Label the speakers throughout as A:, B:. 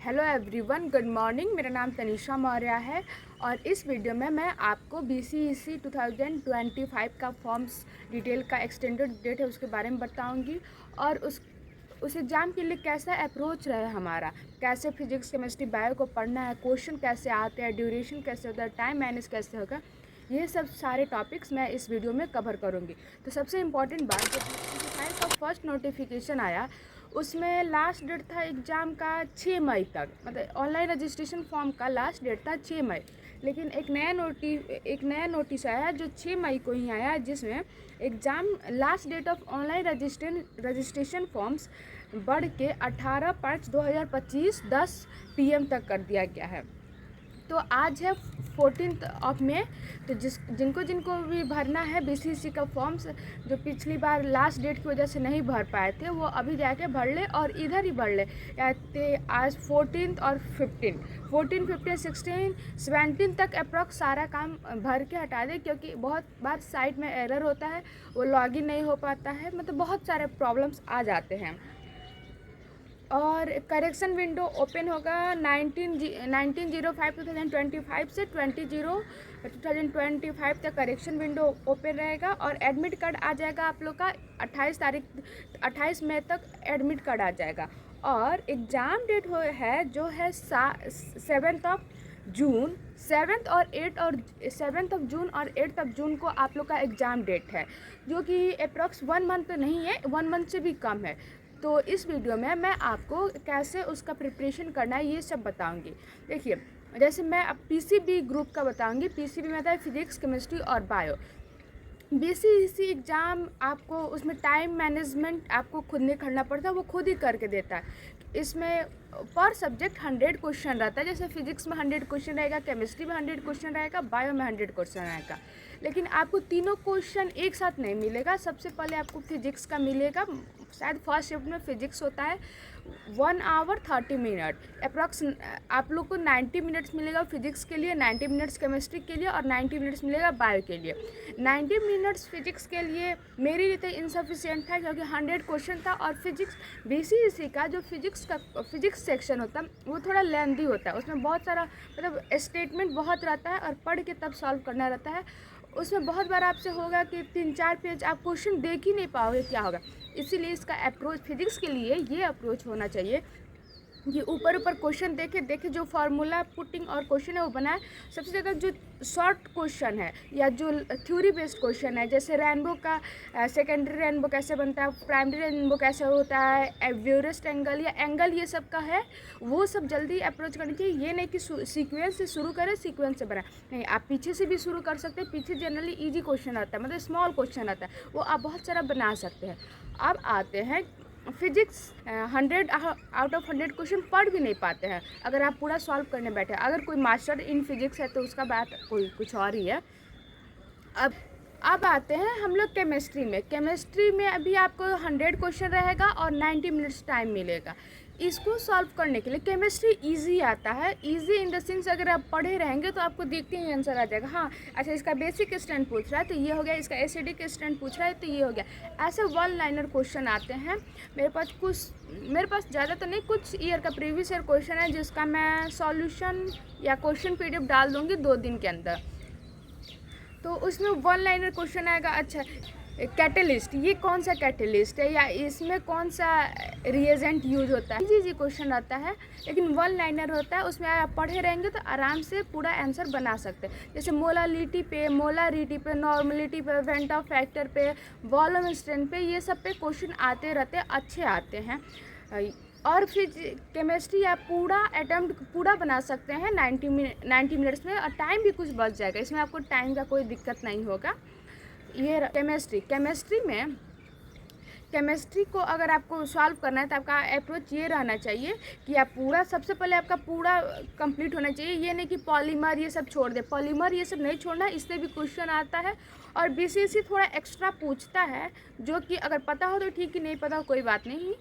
A: Hello everyone, good morning. मेरा नाम तनीषा मौर्य है और इस वीडियो में मैं आपको BCEC 2025 का फॉर्म्स डिटेल का एक्सटेंडेड डेट है उसके बारे में बताऊंगी और उस एग्ज़ाम के लिए कैसा अप्रोच रहे हमारा, कैसे फिजिक्स केमिस्ट्री बायो को पढ़ना है, क्वेश्चन कैसे आते हैं, ड्यूरेशन कैसे होता है, टाइम मैनेज कैसे होगा, ये सब सारे टॉपिक्स मैं इस वीडियो में कवर करूँगी। तो सबसे इम्पॉर्टेंट बात, जब BCEC का फर्स्ट नोटिफिकेशन आया उसमें लास्ट डेट था एग्ज़ाम का 6 मई तक, मतलब ऑनलाइन रजिस्ट्रेशन फॉर्म का लास्ट डेट था 6 मई। लेकिन एक नया नोटिस आया जो 6 मई को ही आया, जिसमें exam last date of online registration forms बढ़ के 18/5/2025 10 PM तक कर दिया गया है। तो आज है 14 मई। तो जिनको भी भरना है BCEC का फॉर्म्स, जो पिछली बार लास्ट डेट की वजह से नहीं भर पाए थे, वो अभी जाके भर ले और इधर ही भर ले। आज 14 और 14, 15, 16, 17 तक अप्रॉक्स सारा काम भर के हटा दे, क्योंकि बहुत बार साइट में एरर होता है, वो लॉगिन नहीं हो पाता है, मतलब बहुत सारे प्रॉब्लम्स आ जाते हैं। और करेक्शन विंडो ओपन होगा 19/05/2025 से 20/2025 तक करेक्शन विंडो ओपन रहेगा। और एडमिट कार्ड आ जाएगा आप लोग का 28 मई तक एडमिट कार्ड आ जाएगा। और एग्ज़ाम डेट जो है 7 और 8 जून को आप लोग का एग्ज़ाम डेट है, जो कि अप्रॉक्स 1 मंथ तो नहीं है, 1 मंथ से भी कम है। तो इस वीडियो में मैं आपको कैसे उसका प्रिपरेशन करना है ये सब बताऊंगी। देखिए, जैसे मैं अब PCB ग्रुप का बताऊंगी। PCB में आता है फिजिक्स, केमिस्ट्री और बायो। BCEC एग्ज़ाम आपको उसमें टाइम मैनेजमेंट आपको खुद नहीं करना पड़ता, वो खुद ही करके देता है। इसमें पर सब्जेक्ट 100 क्वेश्चन रहता है। जैसे फिजिक्स में 100 क्वेश्चन रहेगा, केमिस्ट्री में 100 क्वेश्चन रहेगा, बायो में 100 क्वेश्चन रहेगा। लेकिन आपको तीनों क्वेश्चन एक साथ नहीं मिलेगा। सबसे पहले आपको फिजिक्स का मिलेगा, शायद फर्स्ट शिफ्ट में फिजिक्स होता है 1 आवर 30 मिनट अप्रॉक्स। आप लोग को 90 मिनट्स मिलेगा फिजिक्स के लिए, 90 मिनट्स केमिस्ट्री के लिए और 90 मिनट्स मिलेगा बायो के लिए। 90 मिनट्स फिजिक्स के लिए मेरे लिए तो इनसफिशिएंट था, क्योंकि 100 क्वेश्चन था। और फिजिक्स BCEC का जो फिजिक्स सेक्शन होता है वो थोड़ा लेंदी होता है, उसमें बहुत सारा मतलब स्टेटमेंट बहुत रहता है और पढ़ के तब सॉल्व करना रहता है। उसमें बहुत बार आपसे होगा कि 3-4 पेज आप क्वेश्चन देख ही नहीं पाओगे, क्या होगा। इसीलिए इसका अप्रोच फिजिक्स के लिए ये अप्रोच होना चाहिए कि ऊपर क्वेश्चन देखे जो फार्मूला पुटिंग और क्वेश्चन है वो बनाए। सबसे ज़्यादा जो शॉर्ट क्वेश्चन है या जो थ्योरी बेस्ड क्वेश्चन है, जैसे रेनबो का सेकेंडरी रेनबो कैसे बनता है, प्राइमरी रेनबो कैसे होता है, एवरेस्ट एंगल या एंगल, ये सब का है, वो सब जल्दी अप्रोच करनी चाहिए। ये नहीं कि सीक्वेंस से शुरू करें, सीक्वेंस से बनाए, नहीं, आप पीछे से भी शुरू कर सकते हैं। पीछे जनरली ईजी क्वेश्चन आता है, मतलब स्मॉल क्वेश्चन आता है, वो आप बहुत सारा बना सकते हैं। अब आते हैं फिजिक्स 100 आउट ऑफ 100 क्वेश्चन पढ़ भी नहीं पाते हैं अगर आप पूरा सॉल्व करने बैठे। अगर कोई मास्टर इन फिजिक्स है तो उसका बात कोई कुछ और ही है। अब आते हैं हम लोग केमिस्ट्री में अभी आपको 100 क्वेश्चन रहेगा और 90 मिनट्स टाइम मिलेगा। इसको सॉल्व करने के लिए केमिस्ट्री इजी आता है। इजी इन द सेंस अगर आप पढ़े रहेंगे तो आपको देखते ही आंसर आ जाएगा। हाँ, अच्छा, इसका बेसिक स्टैंड पूछ रहा है तो ये हो गया, इसका एसिडिक स्टैंड पूछ रहा है तो ये हो गया। ऐसे 1 लाइनर क्वेश्चन आते हैं। मेरे पास ज़्यादा तो नहीं, कुछ ईयर का प्रीवियस ईयर क्वेश्चन है जिसका मैं सॉल्यूशन या क्वेश्चन PDF डाल दूँगी 2 दिन के अंदर। तो उसमें 1 लाइनर क्वेश्चन आएगा। अच्छा, कैटेलिस्ट, ये कौन सा कैटेलिस्ट है या इसमें कौन सा रिएजेंट यूज होता है, जी क्वेश्चन आता है, लेकिन 1 लाइनर होता है। उसमें आप पढ़े रहेंगे तो आराम से पूरा आंसर बना सकते हैं। जैसे मोलारिटी पे, नॉर्मलिटी पे, वेंटा फैक्टर पे, वॉल्यूम स्ट्रेंथ पे, ये सब पे क्वेश्चन आते रहते, अच्छे आते हैं। और फिर केमिस्ट्री आप पूरा बना सकते हैं 90 मिनट्स में, और टाइम भी कुछ बच जाएगा, इसमें आपको टाइम का कोई दिक्कत नहीं होगा। ये केमिस्ट्री को अगर आपको सॉल्व करना है तो आपका अप्रोच ये रहना चाहिए कि आप सबसे पहले आपका पूरा कंप्लीट होना चाहिए। ये नहीं कि पॉलीमर ये सब छोड़ दे, पॉलीमर ये सब नहीं छोड़ना, इससे भी क्वेश्चन आता है। और BCEC थोड़ा एक्स्ट्रा पूछता है, जो कि अगर पता हो तो ठीक, ही नहीं पता हो कोई बात नहीं।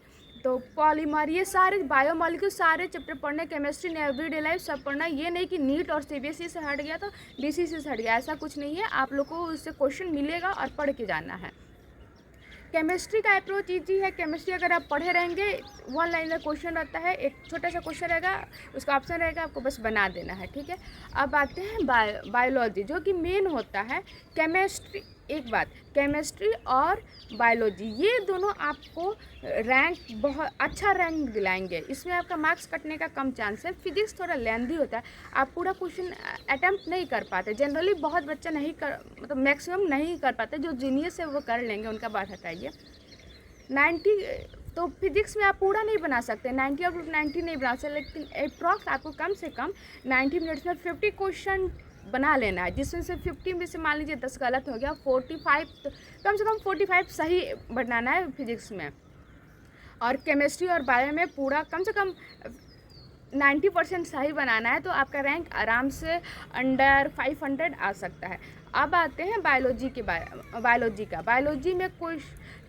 A: तो पॉलीमर, ये सारे बायोमॉलिक्यूल सारे चैप्टर पढ़ने, केमिस्ट्री ने एवरीडे लाइफ सब पढ़ना। ये नहीं कि नीट और CBSE से हट गया तो BCEC से हट गया, ऐसा कुछ नहीं है। आप लोग को उससे क्वेश्चन मिलेगा और पढ़ के जाना है। केमिस्ट्री का अप्रोच ईजी है। केमिस्ट्री अगर आप पढ़े रहेंगे, वन लाइनर क्वेश्चन रहता है, एक छोटा सा क्वेश्चन रहेगा, उसका ऑप्शन रहेगा, आपको बस बना देना है, ठीक है। अब आते हैं बायोलॉजी, जो कि मेन होता है। केमिस्ट्री, एक बात, केमिस्ट्री और बायोलॉजी ये दोनों आपको रैंक, बहुत अच्छा रैंक दिलाएंगे। इसमें आपका मार्क्स कटने का कम चांस है। फिजिक्स थोड़ा लेंदी होता है, आप पूरा क्वेश्चन अटैम्प्ट नहीं कर पाते। जनरली बहुत बच्चा नहीं कर, मतलब मैक्सिमम नहीं कर पाते। जो जीनियस है वो कर लेंगे, उनका बात हटाइए। 90 तो फिजिक्स में आप पूरा नहीं बना सकते, 90 और 90 नहीं बना सकते, लेकिन अप्रॉक्स आपको कम से कम 90 मिनट्स में 50 क्वेश्चन बना लेना है, जिसमें से 50 में से मान लीजिए 10 गलत हो गया, 45 तो कम से कम 45 सही बनाना है फिजिक्स में। और केमिस्ट्री और बायो में पूरा कम से कम 90% सही बनाना है, तो आपका रैंक आराम से अंडर 500 आ सकता है। अब आते हैं बायोलॉजी में कोई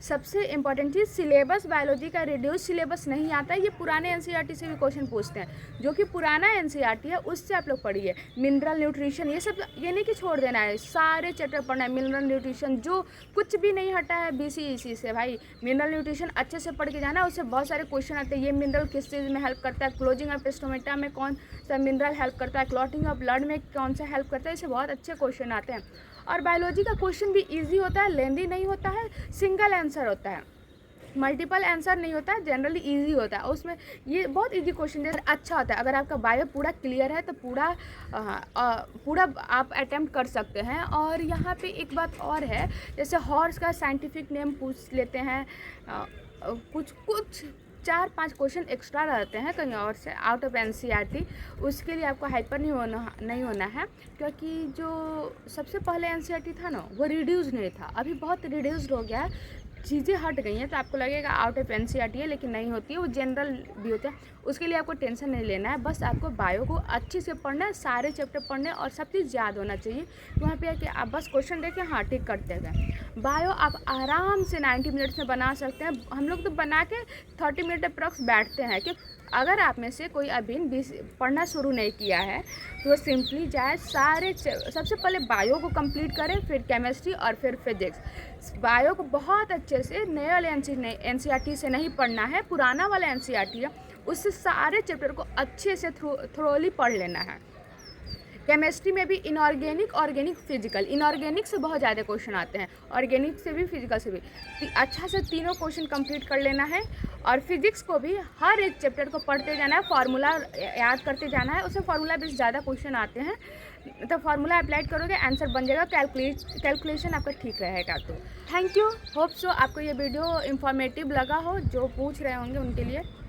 A: सबसे इम्पॉर्टेंट चीज़, सिलेबस बायोलॉजी का रिड्यूस सिलेबस नहीं आता है। ये पुराने एनसीईआरटी से भी क्वेश्चन पूछते हैं, जो कि पुराना एनसीईआरटी है उससे आप लोग पढ़िए। मिनरल न्यूट्रिशन ये सब, ये नहीं कि छोड़ देना है, सारे चैप्टर पढ़ना है। मिनरल न्यूट्रिशन जो कुछ भी नहीं हटा है BCEC से, भाई मिनरल न्यूट्रिशन अच्छे से पढ़ के जाना, उससे बहुत सारे क्वेश्चन आते हैं। ये मिनरल किस चीज़ में हेल्प करता है, क्लोजिंग ऑफ स्टोमेटा में कौन सा मिनरल हेल्प करता है, क्लॉटिंग ऑफ ब्लड में कौन सा हेल्प करता है, इससे बहुत अच्छे क्वेश्चन आते हैं। और बायोलॉजी का क्वेश्चन भी इजी होता है, लेंदी नहीं होता है, सिंगल आंसर होता है, मल्टीपल आंसर नहीं होता है, जनरली इजी होता है। उसमें ये बहुत इजी क्वेश्चन जैसे अच्छा होता है। अगर आपका बायो पूरा क्लियर है तो पूरा आप अटेम्प्ट कर सकते हैं। और यहाँ पे एक बात और है, जैसे हॉर्स का साइंटिफिक नेम पूछ लेते हैं, कुछ 4-5 क्वेश्चन एक्स्ट्रा रहते हैं कहीं और से, आउट ऑफ एनसीईआरटी। उसके लिए आपको हाइपर नहीं होना है, क्योंकि जो सबसे पहले एनसीईआरटी था ना, वो रिड्यूस नहीं था, अभी बहुत रिड्यूस्ड हो गया है, चीज़ें हट गई हैं। तो आपको लगेगा आउट ऑफ एनसीईआरटी है, लेकिन नहीं होती है, वो जनरल भी होता है। उसके लिए आपको टेंशन नहीं लेना है, बस आपको बायो को अच्छे से पढ़ना है, सारे चैप्टर पढ़ने, और सब चीज़ याद होना चाहिए। वहाँ पे आके आप बस क्वेश्चन देखें, हाँ टिक करते गए। बायो आप आराम से 90 मिनट्स में बना सकते हैं। हम लोग तो बना के 30 मिनट अप्रॉक्स बैठते हैं। कि अगर आप में से कोई अभी पढ़ना शुरू नहीं किया है, तो सिंपली जाए, सबसे पहले बायो को कंप्लीट करें, फिर केमिस्ट्री और फिर फिजिक्स। बायो को बहुत अच्छे से नए वाले एनसीईआरटी से नहीं पढ़ना है, पुराना वाला एनसीईआरटी है, उससे सारे चैप्टर को अच्छे से थ्रोली पढ़ लेना है। केमिस्ट्री में भी इनऑर्गेनिक, ऑर्गेनिक, फिजिकल, इनऑर्गेनिक से बहुत ज़्यादा क्वेश्चन आते हैं, ऑर्गेनिक से भी, फिजिकल से भी। अच्छा से तीनों क्वेश्चन कंप्लीट कर लेना है। और फिजिक्स को भी हर एक चैप्टर को पढ़ते जाना है, फार्मूला याद करते जाना है, उससे फार्मूला बेस्ड ज़्यादा क्वेश्चन आते हैं, तो फार्मूला अप्लाई करोगे, आंसर बन जाएगा, कैलकुलेशन आपका ठीक रहेगा। तो थैंक यू, होप सो आपको ये वीडियो इन्फॉर्मेटिव लगा हो, जो पूछ रहे होंगे उनके लिए।